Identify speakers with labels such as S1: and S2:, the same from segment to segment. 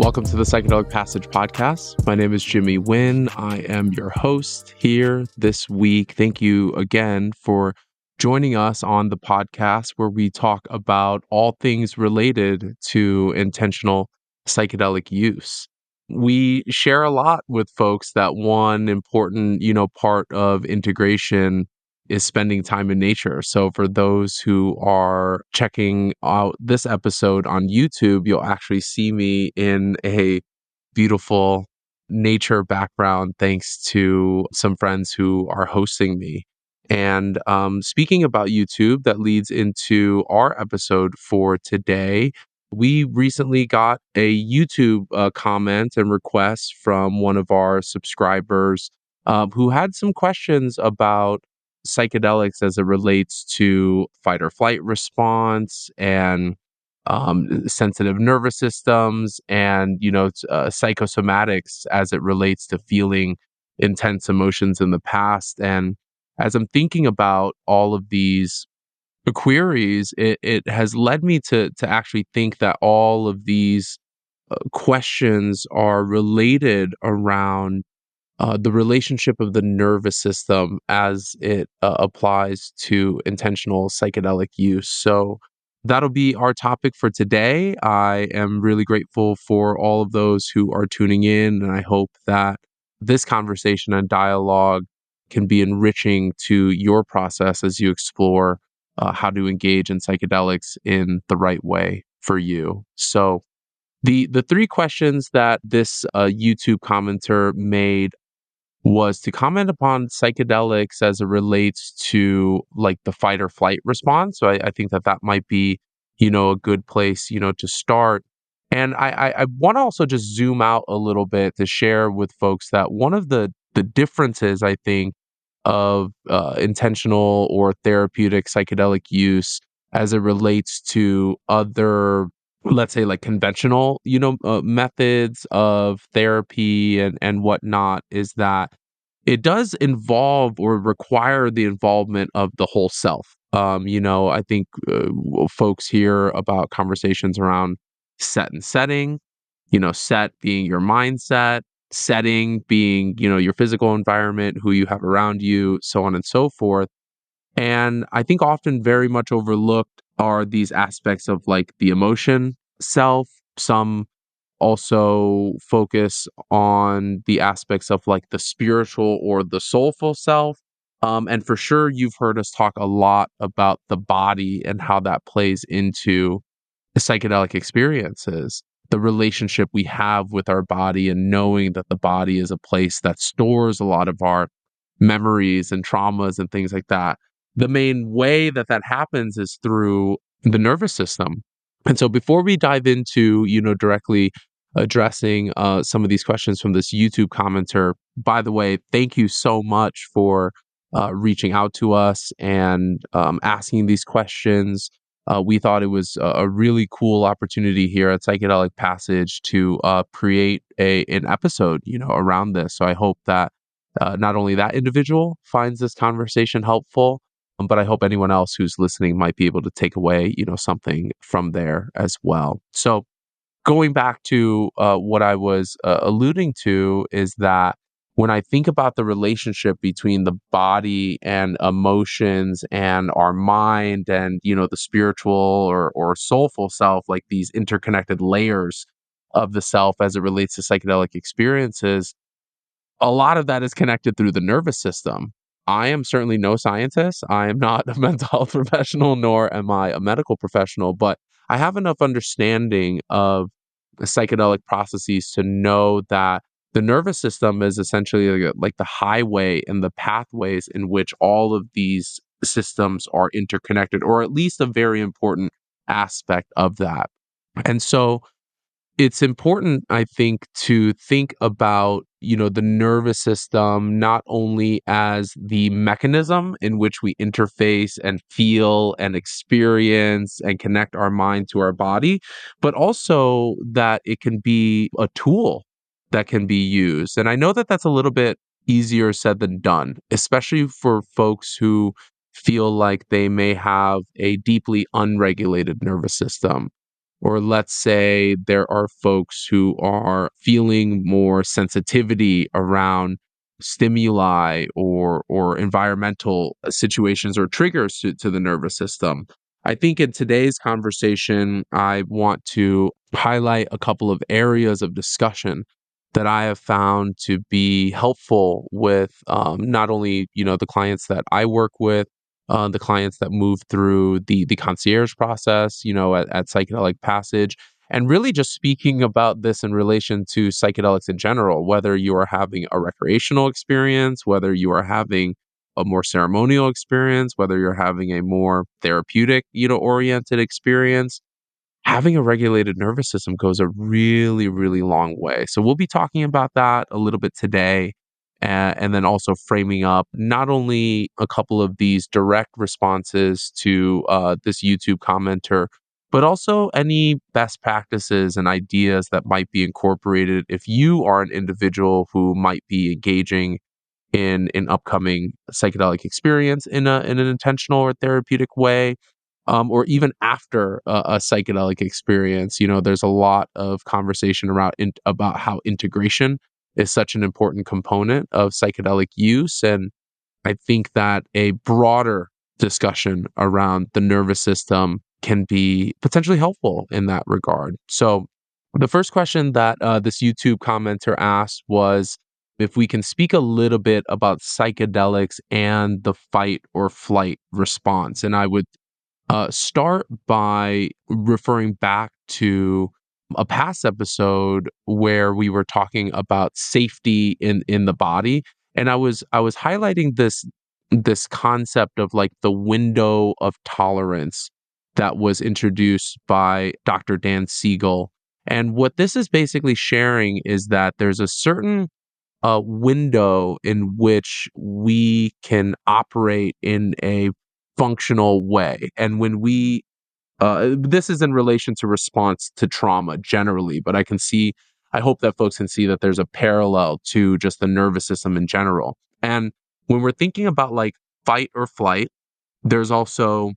S1: Welcome to the Psychedelic Passage podcast. My name is Jimmy Nguyen. I am your host here this week. Thank you again for joining us on the podcast where we talk about all things related to intentional psychedelic use. We share a lot with folks that one important, part of integration is spending time in nature. So for those who are checking out this episode on YouTube, you'll actually see me in a beautiful nature background thanks to some friends who are hosting me. And speaking about YouTube, that leads into our episode for today. We recently got a YouTube comment and request from one of our subscribers who had some questions about psychedelics as it relates to fight or flight response and sensitive nervous systems and psychosomatics as it relates to feeling intense emotions in the past. And as I'm thinking about all of these queries, it has led me to actually think that all of these questions are related around the relationship of the nervous system as it applies to intentional psychedelic use. So that'll be our topic for today. I am really grateful for all of those who are tuning in, and I hope that this conversation and dialogue can be enriching to your process as you explore how to engage in psychedelics in the right way for you. So the three questions that this YouTube commenter made was to comment upon psychedelics as it relates to like the fight or flight response. So I think that might be, a good place, to start. And I want to also just zoom out a little bit to share with folks that one of the differences, I think, of intentional or therapeutic psychedelic use as it relates to other, let's say, like conventional methods of therapy and whatnot, is that it does involve or require the involvement of the whole self. I think folks hear about conversations around set and setting, set being your mindset, setting being, your physical environment, who you have around you, so on and so forth. And I think often very much overlooked are these aspects of like the emotion self. Some also focus on the aspects of like the spiritual or the soulful self. And for sure, you've heard us talk a lot about the body and how that plays into the psychedelic experiences, the relationship we have with our body, and knowing that the body is a place that stores a lot of our memories and traumas and things like that. The main way that happens is through the nervous system. And so before we dive into, directly addressing some of these questions from this YouTube commenter, by the way, thank you so much for reaching out to us and asking these questions. We thought it was a really cool opportunity here at Psychedelic Passage to create an episode, around this. So I hope that not only that individual finds this conversation helpful, but I hope anyone else who's listening might be able to take away, something from there as well. So going back to what I was alluding to is that when I think about the relationship between the body and emotions and our mind and, the spiritual or soulful self, like these interconnected layers of the self as it relates to psychedelic experiences, a lot of that is connected through the nervous system. I am certainly no scientist. I am not a mental health professional, nor am I a medical professional, but I have enough understanding of the psychedelic processes to know that the nervous system is essentially like the highway and the pathways in which all of these systems are interconnected, or at least a very important aspect of that. And so it's important, I think, to think about, the nervous system not only as the mechanism in which we interface and feel and experience and connect our mind to our body, but also that it can be a tool that can be used. And I know that that's a little bit easier said than done, especially for folks who feel like they may have a deeply unregulated nervous system. Or let's say there are folks who are feeling more sensitivity around stimuli or environmental situations or triggers to the nervous system. I think in today's conversation, I want to highlight a couple of areas of discussion that I have found to be helpful with not only the clients that I work with, the clients that move through the concierge process, at Psychedelic Passage, and really just speaking about this in relation to psychedelics in general, whether you are having a recreational experience, whether you are having a more ceremonial experience, whether you're having a more therapeutic, oriented experience. Having a regulated nervous system goes a really, really long way. So we'll be talking about that a little bit today, and then also framing up not only a couple of these direct responses to this YouTube commenter, but also any best practices and ideas that might be incorporated if you are an individual who might be engaging in an upcoming psychedelic experience in an intentional or therapeutic way, or even after a psychedelic experience. There's a lot of conversation about how integration is such an important component of psychedelic use, and I think that a broader discussion around the nervous system can be potentially helpful in that regard. So, the first question that this YouTube commenter asked was if we can speak a little bit about psychedelics and the fight or flight response. And I would start by referring back to a past episode where we were talking about safety in the body, and I was highlighting this concept of like the window of tolerance that was introduced by Dr. Dan Siegel. And what this is basically sharing is that there's a certain window in which we can operate in a functional way. And when this is in relation to response to trauma generally, but I hope that folks can see that there's a parallel to just the nervous system in general. And when we're thinking about like fight or flight, there's also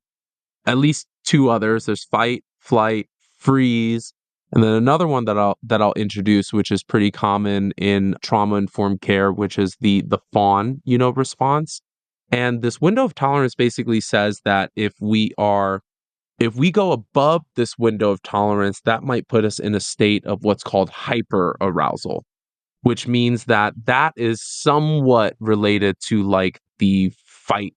S1: at least two others. There's fight, flight, freeze, and then another one that I'll introduce, which is pretty common in trauma informed care, which is the fawn, response. And this window of tolerance basically says that if we go above this window of tolerance, that might put us in a state of what's called hyper arousal, which means that that is somewhat related to like the fight,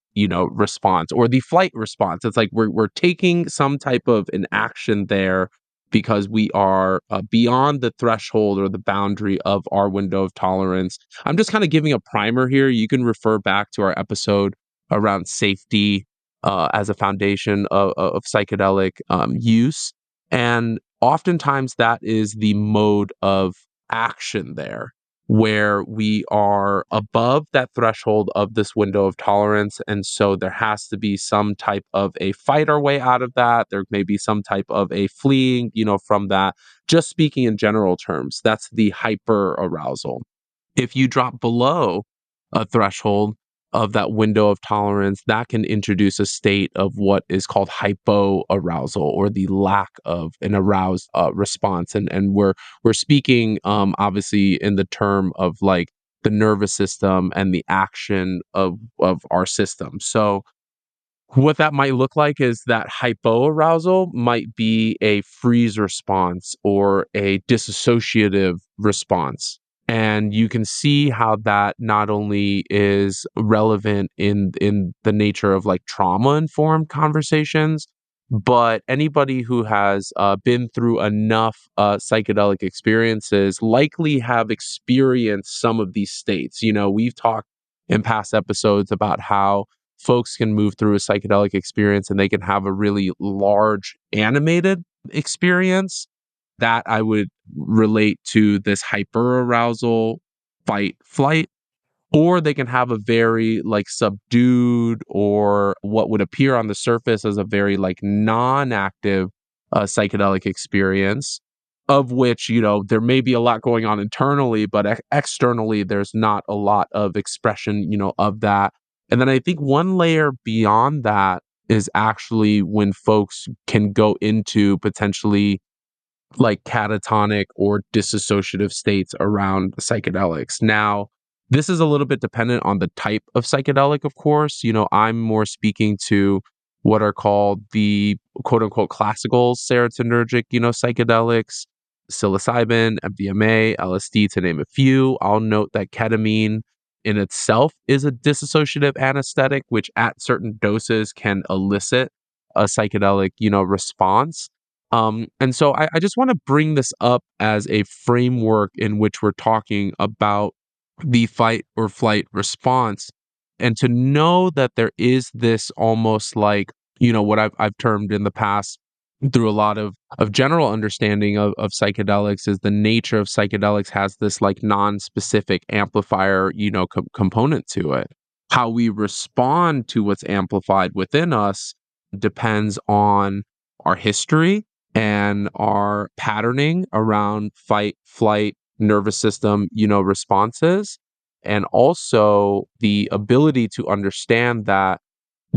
S1: response or the flight response. It's like we're taking some type of an action there because we are beyond the threshold or the boundary of our window of tolerance. I'm just kind of giving a primer here. You can refer back to our episode around safety as a foundation of psychedelic use. And oftentimes that is the mode of action there, where we are above that threshold of this window of tolerance. And so there has to be some type of a fight our way out of that. There may be some type of a fleeing, from that. Just speaking in general terms, that's the hyper arousal. If you drop below a threshold of that window of tolerance, that can introduce a state of what is called hypoarousal, or the lack of an aroused response. And we're speaking obviously in the term of like the nervous system and the action of our system. So what that might look like is that hypoarousal might be a freeze response or a dissociative response. And you can see how that not only is relevant in the nature of like trauma informed conversations, but anybody who has been through enough psychedelic experiences likely have experienced some of these states. We've talked in past episodes about how folks can move through a psychedelic experience and they can have a really large animated experience that I would relate to this hyperarousal fight flight, or they can have a very like subdued or what would appear on the surface as a very like non-active psychedelic experience, of which there may be a lot going on internally, but externally there's not a lot of expression of that. And then I think one layer beyond that is actually when folks can go into potentially like catatonic or dissociative states around psychedelics. Now, this is a little bit dependent on the type of psychedelic, of course. I'm more speaking to what are called the quote unquote classical serotonergic, psychedelics, psilocybin, MDMA, LSD, to name a few. I'll note that ketamine in itself is a dissociative anesthetic, which at certain doses can elicit a psychedelic, response. And so I just want to bring this up as a framework in which we're talking about the fight or flight response, and to know that there is this almost like, what I've termed in the past through a lot of general understanding of psychedelics is the nature of psychedelics has this like non-specific amplifier, component to it. How we respond to what's amplified within us depends on our history and our patterning around fight, flight, nervous system, responses, and also the ability to understand that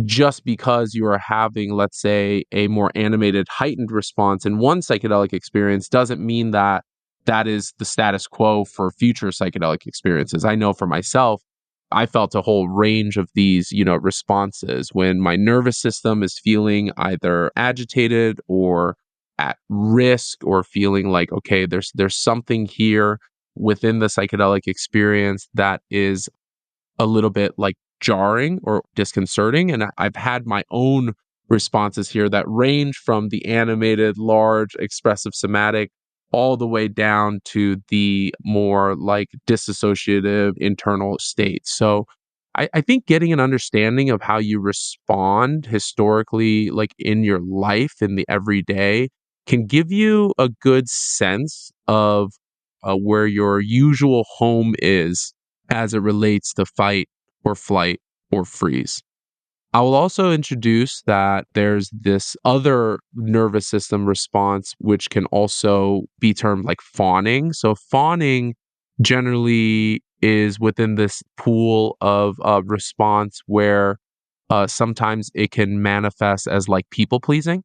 S1: just because you are having, let's say, a more animated, heightened response in one psychedelic experience doesn't mean that that is the status quo for future psychedelic experiences. I know for myself, I felt a whole range of these, responses when my nervous system is feeling either agitated or at risk or feeling like, okay, there's something here within the psychedelic experience that is a little bit like jarring or disconcerting. And I've had my own responses here that range from the animated, large, expressive somatic all the way down to the more like dissociative internal states. So I think getting an understanding of how you respond historically, like in your life, in the everyday, can give you a good sense of where your usual home is as it relates to fight or flight or freeze. I will also introduce that there's this other nervous system response, which can also be termed like fawning. So, fawning generally is within this pool of response where sometimes it can manifest as like people pleasing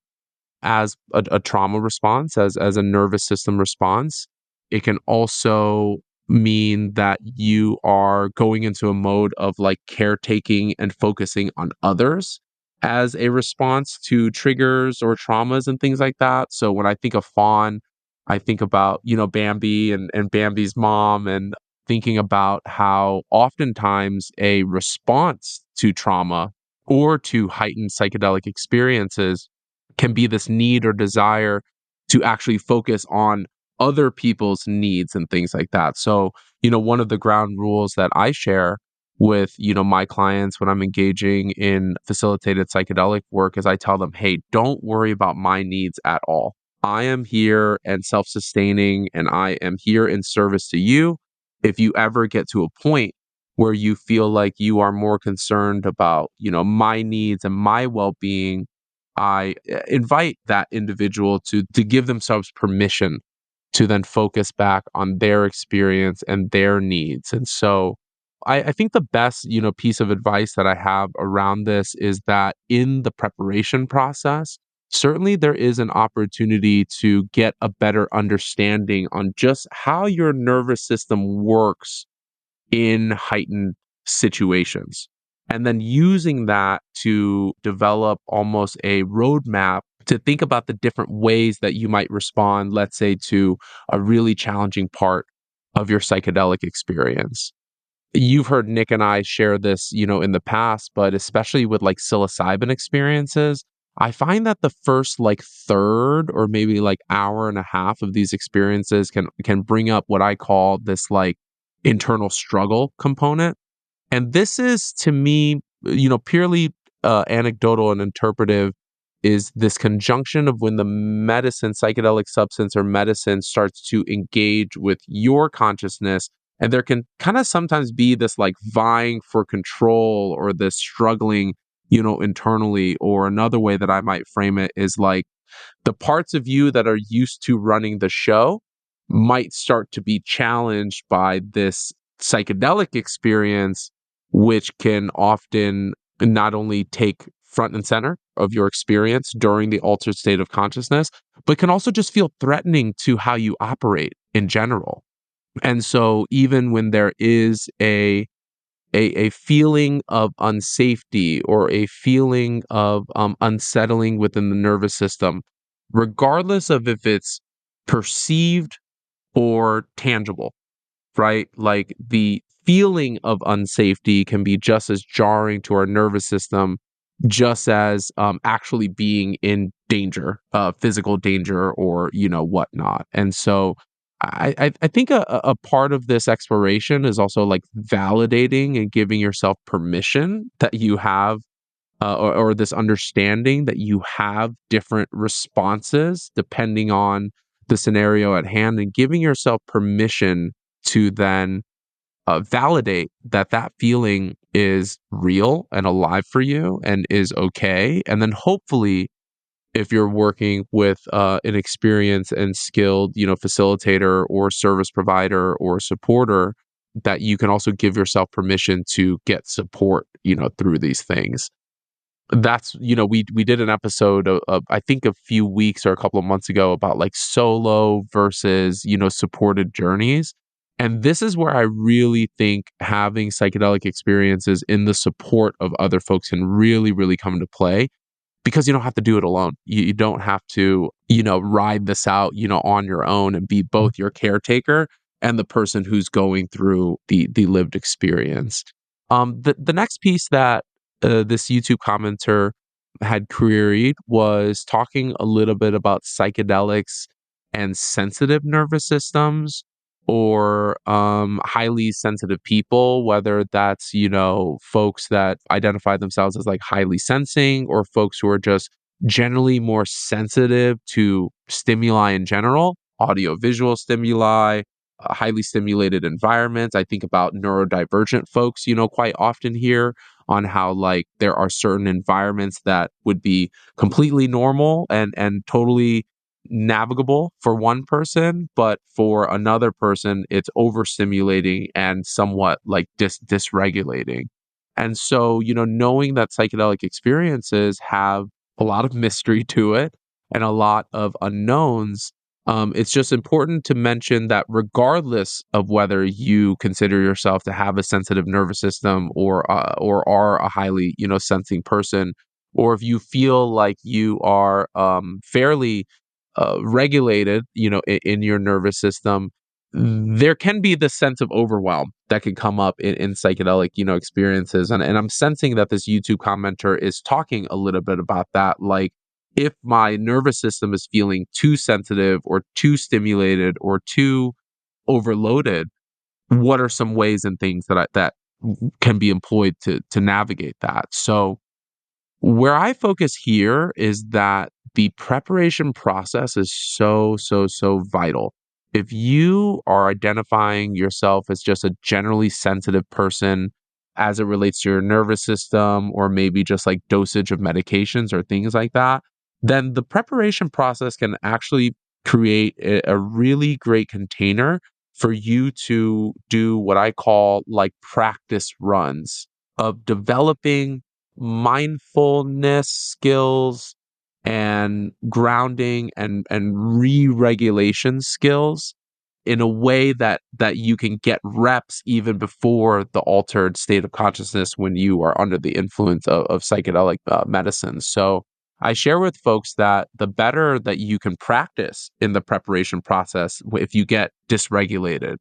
S1: as a trauma response, as a nervous system response. It can also mean that you are going into a mode of like caretaking and focusing on others as a response to triggers or traumas and things like that. So when I think of fawn, I think about, Bambi and Bambi's mom, and thinking about how oftentimes a response to trauma or to heightened psychedelic experiences can be this need or desire to actually focus on other people's needs and things like that. So, one of the ground rules that I share with, my clients when I'm engaging in facilitated psychedelic work is I tell them, hey, don't worry about my needs at all. I am here and self sustaining, and I am here in service to you. If you ever get to a point where you feel like you are more concerned about, my needs and my well being, I invite that individual to give themselves permission to then focus back on their experience and their needs. And so I think the best, piece of advice that I have around this is that in the preparation process, certainly there is an opportunity to get a better understanding on just how your nervous system works in heightened situations. And then using that to develop almost a roadmap to think about the different ways that you might respond, let's say, to a really challenging part of your psychedelic experience. You've heard Nick and I share this, in the past, but especially with like psilocybin experiences, I find that the first like third or maybe like hour and a half of these experiences can bring up what I call this like internal struggle component. And this is to me, purely anecdotal and interpretive, is this conjunction of when the medicine, psychedelic substance or medicine starts to engage with your consciousness. And there can kind of sometimes be this like vying for control or this struggling, internally. Or another way that I might frame it is like the parts of you that are used to running the show might start to be challenged by this psychedelic experience, which can often not only take front and center of your experience during the altered state of consciousness, but can also just feel threatening to how you operate in general. And so even when there is a feeling of unsafety or a feeling of unsettling within the nervous system, regardless of if it's perceived or tangible, right? Like the feeling of unsafety can be just as jarring to our nervous system, just as actually being in danger, physical danger, or whatnot. And so, I think a part of this exploration is also like validating and giving yourself permission that you have. Or this understanding that you have different responses depending on the scenario at hand, and giving yourself permission to then validate that that feeling is real and alive for you and is okay. And then hopefully, if you're working with an experienced and skilled, facilitator or service provider or supporter, that you can also give yourself permission to get support, through these things. That's we did an episode of I think a few weeks or a couple of months ago about like solo versus supported journeys, and this is where I really think having psychedelic experiences in the support of other folks can really come into play, because you don't have to do it alone. You don't have to, ride this out, on your own and be both your caretaker and the person who's going through the lived experience. The next piece that this YouTube commenter had queried was talking a little bit about psychedelics and sensitive nervous systems, or highly sensitive people, whether that's, folks that identify themselves as like highly sensing, or folks who are just generally more sensitive to stimuli in general, audio visual stimuli, highly stimulated environments. I think about neurodivergent folks, quite often here, on how like there are certain environments that would be completely normal and totally navigable for one person, but for another person, it's overstimulating and somewhat like dysregulating. And so, knowing that psychedelic experiences have a lot of mystery to it and a lot of unknowns, it's just important to mention that regardless of whether you consider yourself to have a sensitive nervous system, or are a highly, sensing person, or if you feel like you are fairly regulated, in your nervous system, there can be this sense of overwhelm that can come up in psychedelic, experiences. And I'm sensing that this YouTube commenter is talking a little bit about that. Like, if my nervous system is feeling too sensitive or too stimulated or too overloaded, what are some ways and things that can be employed to navigate that? So where I focus here is that the preparation process is so vital. If you are identifying yourself as just a generally sensitive person as it relates to your nervous system, or maybe just like dosage of medications or things like that, then the preparation process can actually create a really great container for you to do what I call like practice runs of developing mindfulness skills and grounding and re-regulation skills in a way that you can get reps even before the altered state of consciousness when you are under the influence of psychedelic medicine. So I share with folks that the better that you can practice in the preparation process, if you get dysregulated,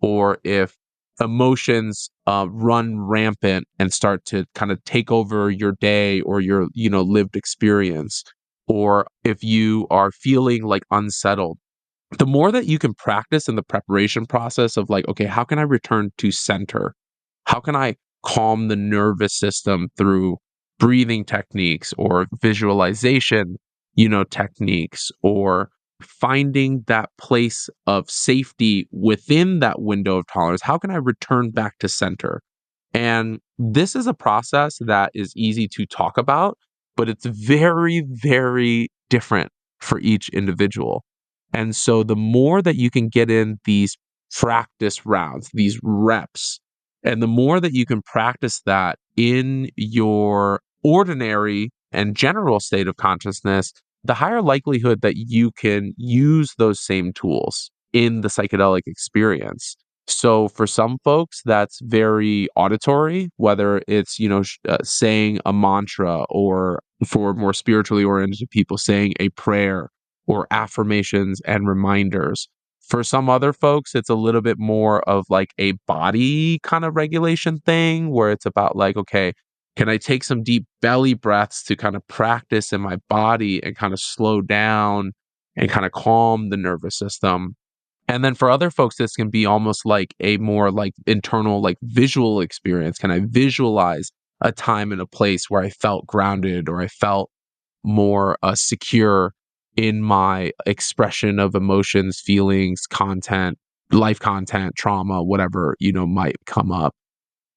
S1: or if emotions run rampant and start to kind of take over your day or your lived experience, or if you are feeling like unsettled, the more that you can practice in the preparation process of like, okay, how can I return to center? How can I calm the nervous system through breathing techniques or visualization, techniques, or finding that place of safety within that window of tolerance? How can I return back to center? And this is a process that is easy to talk about, but it's very different for each individual. And so the more that you can get in these practice rounds, these reps, and the more that you can practice that in your ordinary and general state of consciousness, the higher likelihood that you can use those same tools in the psychedelic experience. So for some folks, that's very auditory, whether it's, saying a mantra, or for more spiritually oriented people, saying a prayer or affirmations and reminders. For some other folks, it's a little bit more of like a body kind of regulation thing where it's about like, okay, can I take some deep belly breaths to kind of practice in my body and kind of slow down and kind of calm the nervous system? And then for other folks, this can be almost like a more like internal, like visual experience. Can I visualize a time and a place where I felt grounded, or I felt more secure in my expression of emotions, feelings, content, life content, trauma, whatever, might come up.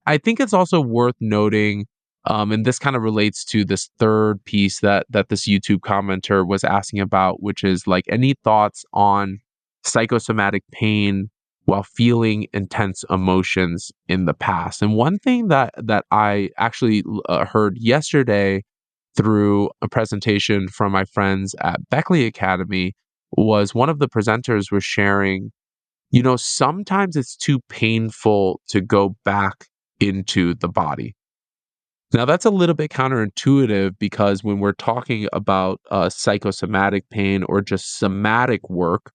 S1: I think it's also worth noting, and this kind of relates to this third piece that this YouTube commenter was asking about, which is like any thoughts on psychosomatic pain while feeling intense emotions in the past. And one thing that I actually heard yesterday through a presentation from my friends at Beckley Academy was one of the presenters was sharing, sometimes it's too painful to go back into the body. Now, that's a little bit counterintuitive because when we're talking about psychosomatic pain or just somatic work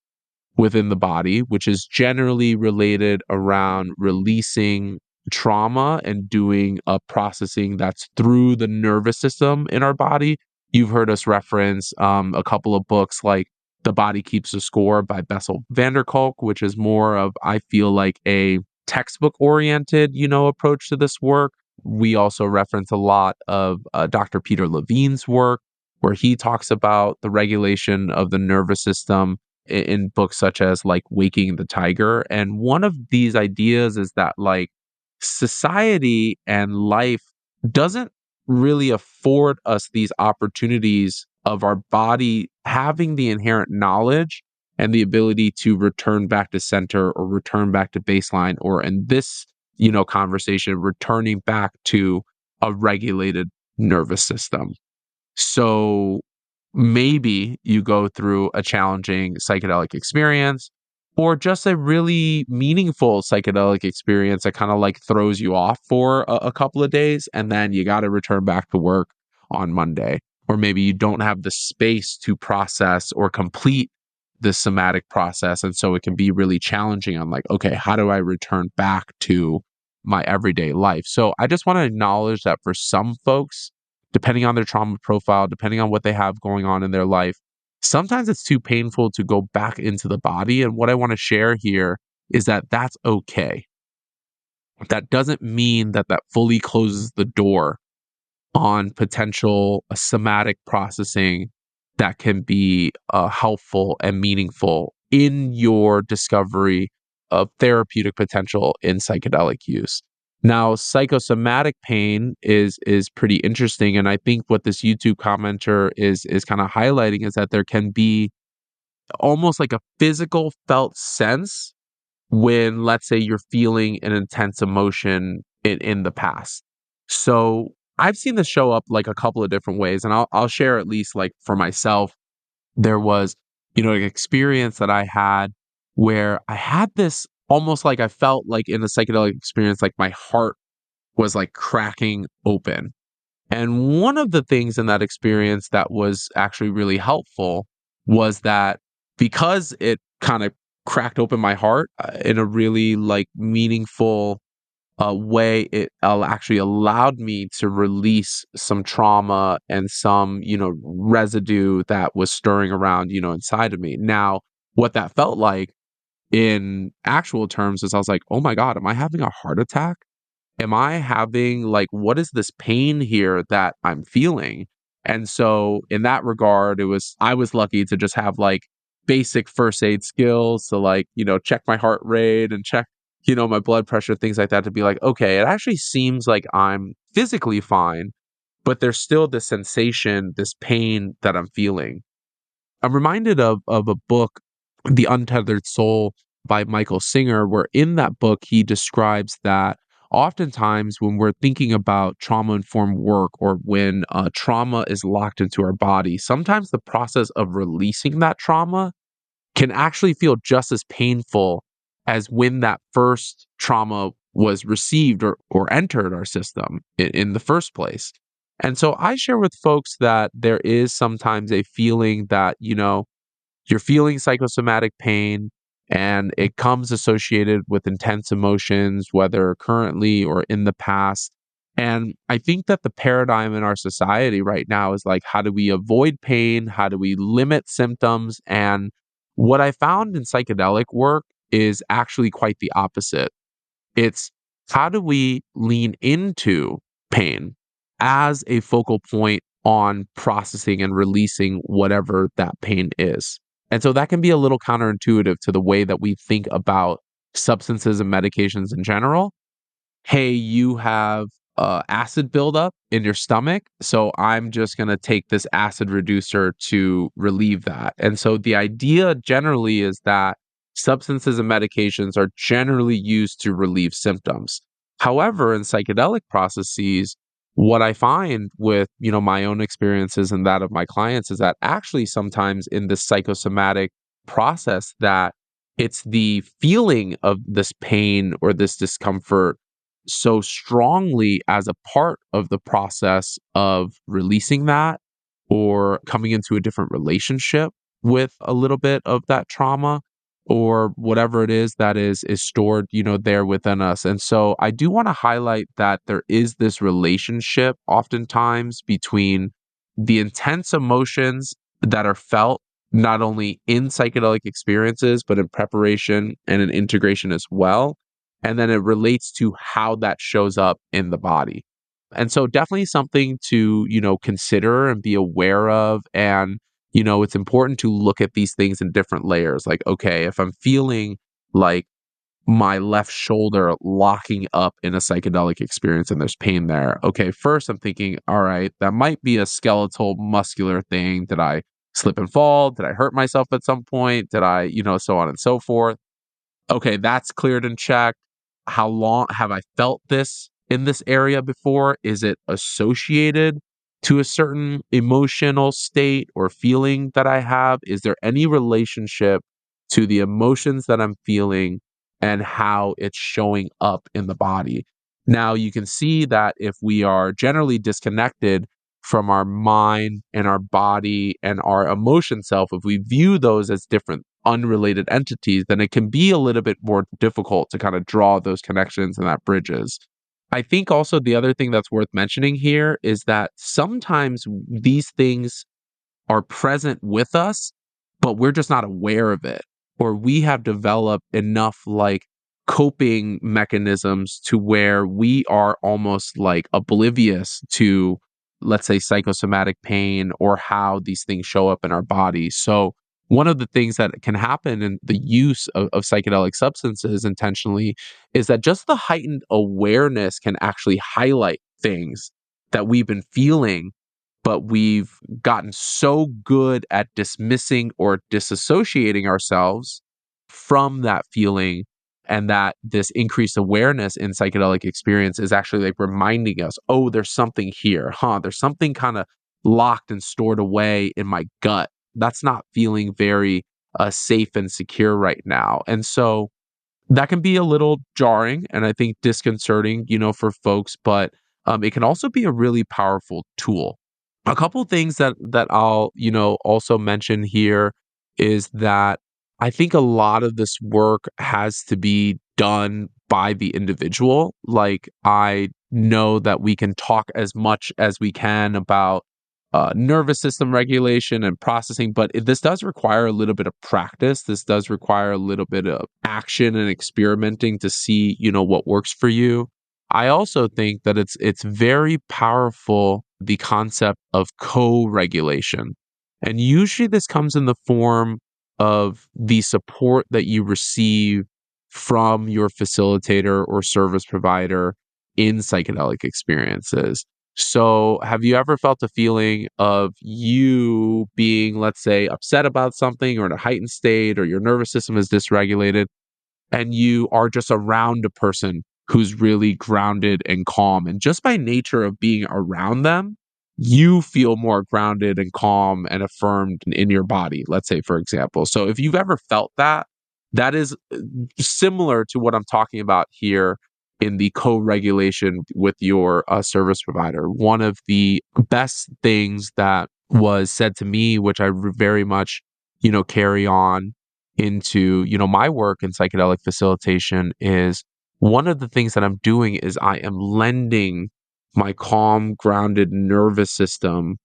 S1: within the body, which is generally related around releasing trauma and doing a processing that's through the nervous system in our body. You've heard us reference a couple of books like The Body Keeps the Score by Bessel van der Kolk, which is more of, I feel like, a textbook oriented, approach to this work. We also reference a lot of Dr. Peter Levine's work, where he talks about the regulation of the nervous system in books such as like Waking the Tiger. And one of these ideas is that like society and life doesn't really afford us these opportunities of our body having the inherent knowledge and the ability to return back to center or return back to baseline, or in this, conversation, returning back to a regulated nervous system. So maybe you go through a challenging psychedelic experience, or just a really meaningful psychedelic experience that kind of like throws you off for a couple of days, and then you got to return back to work on Monday. Or maybe you don't have the space to process or complete the somatic process. And so it can be really challenging on like, okay, how do I return back to my everyday life? So I just want to acknowledge that for some folks, depending on their trauma profile, depending on what they have going on in their life, sometimes it's too painful to go back into the body. And what I want to share here is that that's okay. That doesn't mean that that fully closes the door on potential somatic processing that can be helpful and meaningful in your discovery of therapeutic potential in psychedelic use. Now, psychosomatic pain is pretty interesting, and I think what this YouTube commenter is kind of highlighting is that there can be almost like a physical felt sense when, let's say, you're feeling an intense emotion in the past. So I've seen this show up like a couple of different ways, and I'll share at least like for myself. There was, an experience that I had where I had this almost like I felt like in the psychedelic experience, like my heart was like cracking open. And one of the things in that experience that was actually really helpful was that because it kind of cracked open my heart in a really like meaningful way, it actually allowed me to release some trauma and some, residue that was stirring around, inside of me. Now, what that felt like in actual terms is I was like, oh my God, am I having a heart attack? Am I having like, what is this pain here that I'm feeling? And so in that regard, I was lucky to just have like basic first aid skills to like, check my heart rate and check, my blood pressure, things like that, to be like, okay, it actually seems like I'm physically fine, but there's still this sensation, this pain that I'm feeling. I'm reminded of a book, The Untethered Soul by Michael Singer, where in that book he describes that oftentimes when we're thinking about trauma-informed work or when trauma is locked into our body, sometimes the process of releasing that trauma can actually feel just as painful as when that first trauma was received or entered our system in the first place. And so I share with folks that there is sometimes a feeling that, you're feeling psychosomatic pain and it comes associated with intense emotions, whether currently or in the past. And I think that the paradigm in our society right now is like, how do we avoid pain? How do we limit symptoms? And what I found in psychedelic work is actually quite the opposite. It's how do we lean into pain as a focal point on processing and releasing whatever that pain is. And so that can be a little counterintuitive to the way that we think about substances and medications in general. Hey, you have acid buildup in your stomach. So I'm just going to take this acid reducer to relieve that. And so the idea generally is that substances and medications are generally used to relieve symptoms. However, in psychedelic processes, what I find with, my own experiences and that of my clients is that actually sometimes in this psychosomatic process that it's the feeling of this pain or this discomfort so strongly as a part of the process of releasing that or coming into a different relationship with a little bit of that trauma or whatever it is that is stored there within us. And so I do want to highlight that there is this relationship oftentimes between the intense emotions that are felt not only in psychedelic experiences but in preparation and in integration as well, and then it relates to how that shows up in the body. And so definitely something to, consider and be aware of. And, it's important to look at these things in different layers. Like, okay, if I'm feeling like my left shoulder locking up in a psychedelic experience and there's pain there. Okay, first I'm thinking, all right, that might be a skeletal muscular thing. Did I slip and fall? Did I hurt myself at some point? Did I, so on and so forth? Okay, that's cleared and checked. How long have I felt this in this area before? Is it associated to a certain emotional state or feeling that I have? Is there any relationship to the emotions that I'm feeling and how it's showing up in the body? Now, you can see that if we are generally disconnected from our mind and our body and our emotion self, if we view those as different unrelated entities, then it can be a little bit more difficult to kind of draw those connections and that bridges. I think also the other thing that's worth mentioning here is that sometimes these things are present with us, but we're just not aware of it. Or we have developed enough like coping mechanisms to where we are almost like oblivious to, let's say, psychosomatic pain or how these things show up in our body. So, one of the things that can happen in the use of psychedelic substances intentionally is that just the heightened awareness can actually highlight things that we've been feeling, but we've gotten so good at dismissing or disassociating ourselves from that feeling, and that this increased awareness in psychedelic experience is actually like reminding us, oh, there's something here, there's something kind of locked and stored away in my gut that's not feeling very safe and secure right now. And so that can be a little jarring and I think disconcerting, for folks, but it can also be a really powerful tool. A couple things that I'll, also mention here is that I think a lot of this work has to be done by the individual. Like I know that we can talk as much as we can about nervous system regulation and processing, but this does require a little bit of practice. This does require a little bit of action and experimenting to see, what works for you. I also think that it's very powerful, the concept of co-regulation. And usually this comes in the form of the support that you receive from your facilitator or service provider in psychedelic experiences. So, have you ever felt a feeling of you being, let's say, upset about something or in a heightened state or your nervous system is dysregulated and you are just around a person who's really grounded and calm. And just by nature of being around them, you feel more grounded and calm and affirmed in your body, let's say, for example. So if you've ever felt that, that is similar to what I'm talking about here in the co-regulation with your service provider. One of the best things that was said to me, which I very much, carry on into, my work in psychedelic facilitation, is one of the things that I'm doing is I am lending my calm, grounded nervous system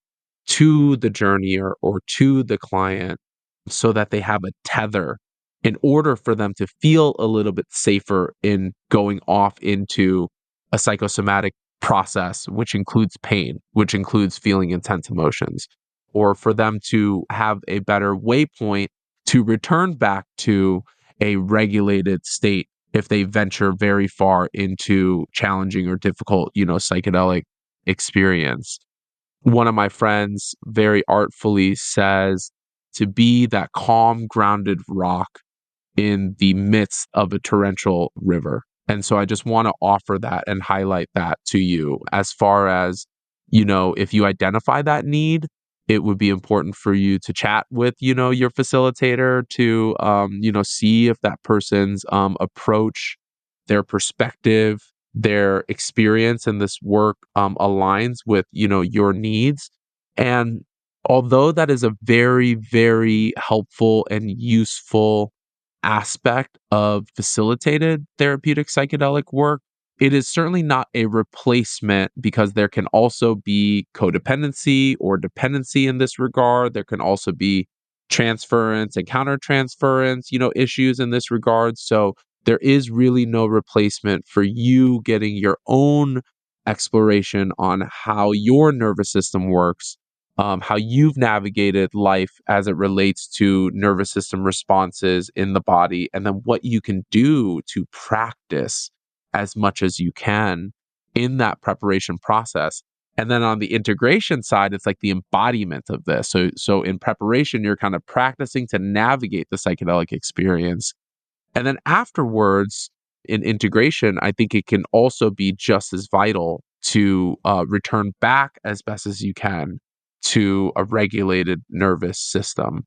S1: to the journeyer or to the client so that they have a tether in order for them to feel a little bit safer in going off into a psychosomatic process, which includes pain, which includes feeling intense emotions, or for them to have a better waypoint to return back to a regulated state if they venture very far into challenging or difficult, psychedelic experience. One of my friends very artfully says to be that calm, grounded rock in the midst of a torrential river. And so I just want to offer that and highlight that to you as far as, if you identify that need, it would be important for you to chat with, your facilitator to, see if that person's approach, their perspective, their experience in this work aligns with, your needs. And although that is a very, very helpful and useful aspect of facilitated therapeutic psychedelic work, it is certainly not a replacement because there can also be codependency or dependency in this regard. There can also be transference and countertransference, issues in this regard. So there is really no replacement for you getting your own exploration on how your nervous system works, how you've navigated life as it relates to nervous system responses in the body, and then what you can do to practice as much as you can in that preparation process. And then on the integration side, it's like the embodiment of this. So in preparation, you're kind of practicing to navigate the psychedelic experience. And then afterwards, in integration, I think it can also be just as vital to return back as best as you can to a regulated nervous system.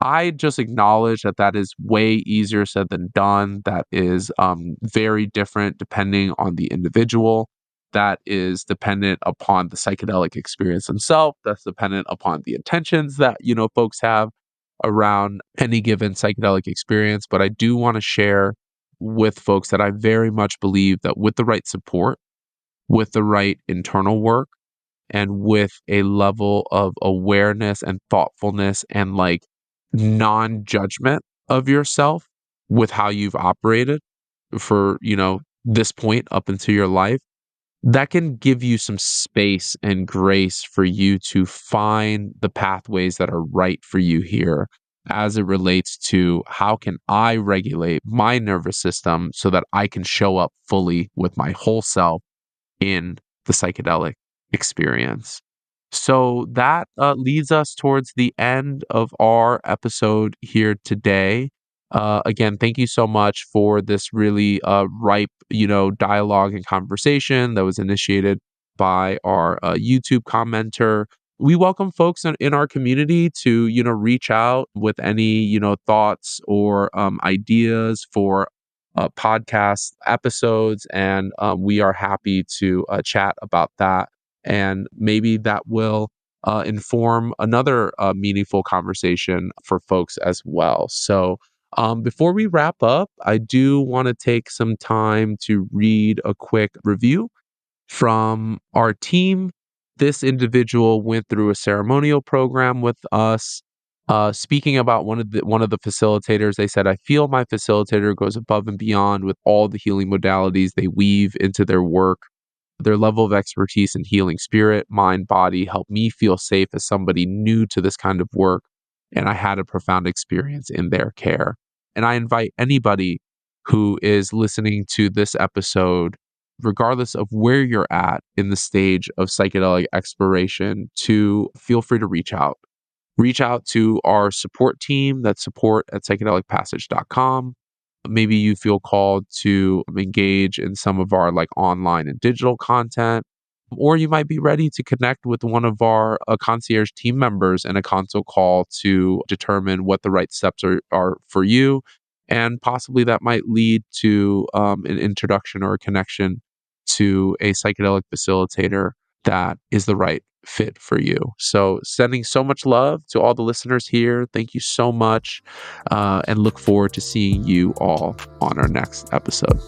S1: I just acknowledge that that is way easier said than done. That is very different depending on the individual. That is dependent upon the psychedelic experience themselves. That's dependent upon the intentions that, folks have around any given psychedelic experience. But I do want to share with folks that I very much believe that with the right support, with the right internal work, and with a level of awareness and thoughtfulness and like non-judgment of yourself with how you've operated for, this point up into your life, that can give you some space and grace for you to find the pathways that are right for you here as it relates to how can I regulate my nervous system so that I can show up fully with my whole self in the psychedelic experience. So that leads us towards the end of our episode here today. Again, thank you so much for this really ripe, dialogue and conversation that was initiated by our YouTube commenter. We welcome folks in our community to, reach out with any, thoughts or ideas for podcast episodes, and we are happy to chat about that. And maybe that will inform another meaningful conversation for folks as well. So, before we wrap up, I do want to take some time to read a quick review from our team. This individual went through a ceremonial program with us. Speaking about one of the facilitators, they said, "I feel my facilitator goes above and beyond with all the healing modalities they weave into their work. Their level of expertise in healing spirit, mind, body helped me feel safe as somebody new to this kind of work, and I had a profound experience in their care." And I invite anybody who is listening to this episode, regardless of where you're at in the stage of psychedelic exploration, to feel free to reach out. Reach out to our support team, that's support at psychedelicpassage.com. maybe you feel called to engage in some of our like online and digital content, or you might be ready to connect with one of our concierge team members in a consult call to determine what the right steps are for you. And possibly that might lead to an introduction or a connection to a psychedelic facilitator that is the right fit for you. So, sending so much love to all the listeners here. Thank you so much. And look forward to seeing you all on our next episode.